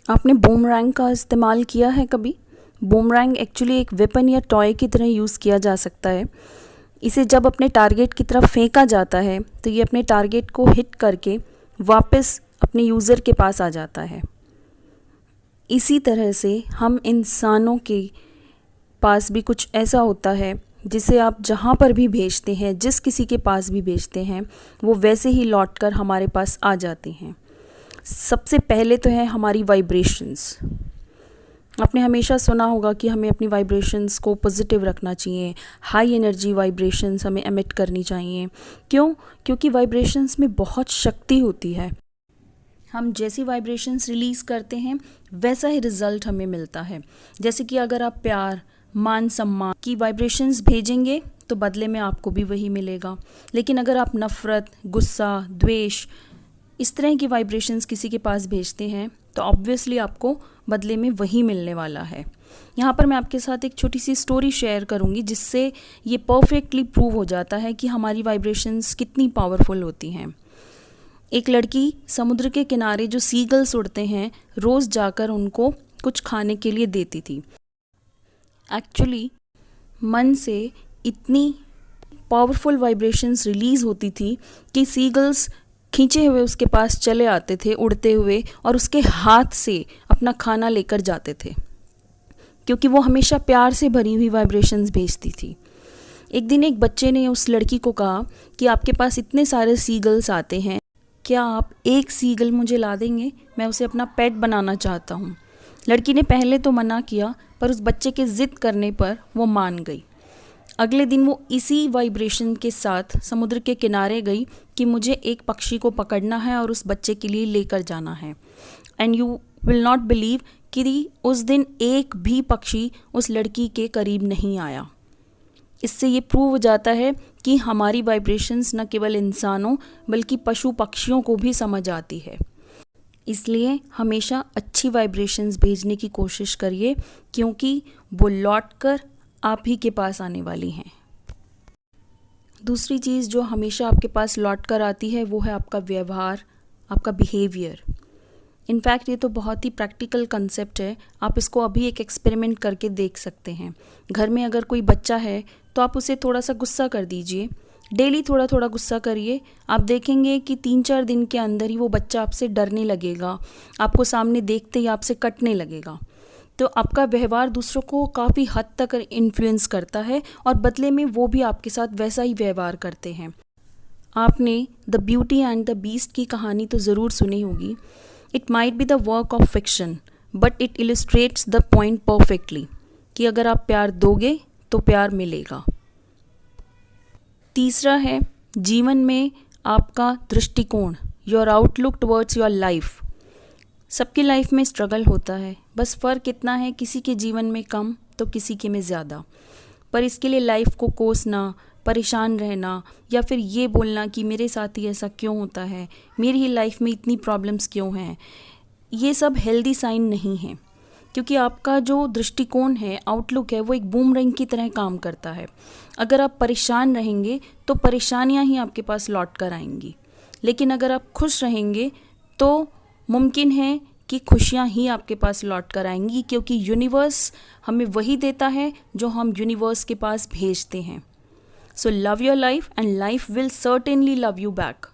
आपने बूमरैंग का इस्तेमाल किया है कभी? बूमरैंग एक्चुअली एक वेपन या टॉय की तरह यूज़ किया जा सकता है। इसे जब अपने टारगेट की तरफ फेंका जाता है तो ये अपने टारगेट को हिट करके वापस अपने यूज़र के पास आ जाता है। इसी तरह से हम इंसानों के पास भी कुछ ऐसा होता है जिसे आप जहाँ पर भी भेजते हैं, जिस किसी के पास भी भेजते हैं, वो वैसे ही लौट कर हमारे पास आ जाते हैं। सबसे पहले तो है हमारी वाइब्रेशंस। आपने हमेशा सुना होगा कि हमें अपनी वाइब्रेशंस को पॉजिटिव रखना चाहिए, हाई एनर्जी वाइब्रेशंस हमें एमिट करनी चाहिए। क्यों? क्योंकि वाइब्रेशंस में बहुत शक्ति होती है। हम जैसी वाइब्रेशंस रिलीज़ करते हैं वैसा ही रिज़ल्ट हमें मिलता है। जैसे कि अगर आप प्यार, मान सम्मान की वाइब्रेशंस भेजेंगे तो बदले में आपको भी वही मिलेगा। लेकिन अगर आप नफ़रत, गुस्सा, द्वेष, इस तरह की वाइब्रेशंस किसी के पास भेजते हैं तो ऑब्वियसली आपको बदले में वही मिलने वाला है। यहाँ पर मैं आपके साथ एक छोटी सी स्टोरी शेयर करूँगी जिससे ये परफेक्टली प्रूव हो जाता है कि हमारी वाइब्रेशंस कितनी पावरफुल होती हैं। एक लड़की समुद्र के किनारे जो सीगल्स उड़ते हैं रोज़ जाकर उनको कुछ खाने के लिए देती थी। एक्चुअली मन से इतनी पावरफुल वाइब्रेशंस रिलीज़ होती थी कि सीगल्स खींचे हुए उसके पास चले आते थे उड़ते हुए और उसके हाथ से अपना खाना लेकर जाते थे, क्योंकि वो हमेशा प्यार से भरी हुई वाइब्रेशंस भेजती थी। एक दिन एक बच्चे ने उस लड़की को कहा कि आपके पास इतने सारे सीगल्स आते हैं, क्या आप एक सीगल मुझे ला देंगे? मैं उसे अपना पेट बनाना चाहता हूँ। लड़की ने पहले तो मना किया, पर उस बच्चे के ज़िद करने पर वो मान गई। अगले दिन वो इसी वाइब्रेशन के साथ समुद्र के किनारे गई कि मुझे एक पक्षी को पकड़ना है और उस बच्चे के लिए लेकर जाना है। And you will not believe कि उस दिन एक भी पक्षी उस लड़की के करीब नहीं आया। इससे ये प्रूव हो जाता है कि हमारी वाइब्रेशंस न केवल इंसानों बल्कि पशु पक्षियों को भी समझ आती है। इसलिए हमेशा अच्छी वाइब्रेशंस भेजने की कोशिश करिए, क्योंकि वो लौट कर आप ही के पास आने वाली हैं। दूसरी चीज़ जो हमेशा आपके पास लौट कर आती है वो है आपका व्यवहार, आपका बिहेवियर। इनफैक्ट ये तो बहुत ही प्रैक्टिकल कंसेप्ट है। आप इसको अभी एक एक्सपेरिमेंट करके देख सकते हैं। घर में अगर कोई बच्चा है तो आप उसे थोड़ा सा गुस्सा कर दीजिए। डेली थोड़ा थोड़ा गुस्सा करिए। आप देखेंगे कि 3-4 दिन के अंदर ही वो बच्चा आपसे डरने लगेगा, आपको सामने देखते ही आपसे कटने लगेगा। तो आपका व्यवहार दूसरों को काफ़ी हद तक इन्फ्लुएंस करता है और बदले में वो भी आपके साथ वैसा ही व्यवहार करते हैं। आपने the beauty and the beast की कहानी तो ज़रूर सुनी होगी। It might be the work of fiction but it illustrates the point perfectly कि अगर आप प्यार दोगे तो प्यार मिलेगा। तीसरा है जीवन में आपका दृष्टिकोण, your outlook towards your life. सबकी लाइफ में स्ट्रगल होता है, बस फ़र्क इतना है किसी के जीवन में कम तो किसी के में ज़्यादा। पर इसके लिए लाइफ को कोसना, परेशान रहना या फिर ये बोलना कि मेरे साथ ही ऐसा क्यों होता है, मेरी ही लाइफ में इतनी प्रॉब्लम्स क्यों हैं, ये सब हेल्दी साइन नहीं है। क्योंकि आपका जो दृष्टिकोण है, आउटलुक है, वो एक बूमरैंग की तरह काम करता है। अगर आप परेशान रहेंगे तो परेशानियां ही आपके पास लौट कर आएंगी, लेकिन अगर आप खुश रहेंगे तो मुमकिन है कि खुशियाँ ही आपके पास लौट कर आएंगी, क्योंकि यूनिवर्स हमें वही देता है जो हम यूनिवर्स के पास भेजते हैं। So love your life and life will certainly love you back.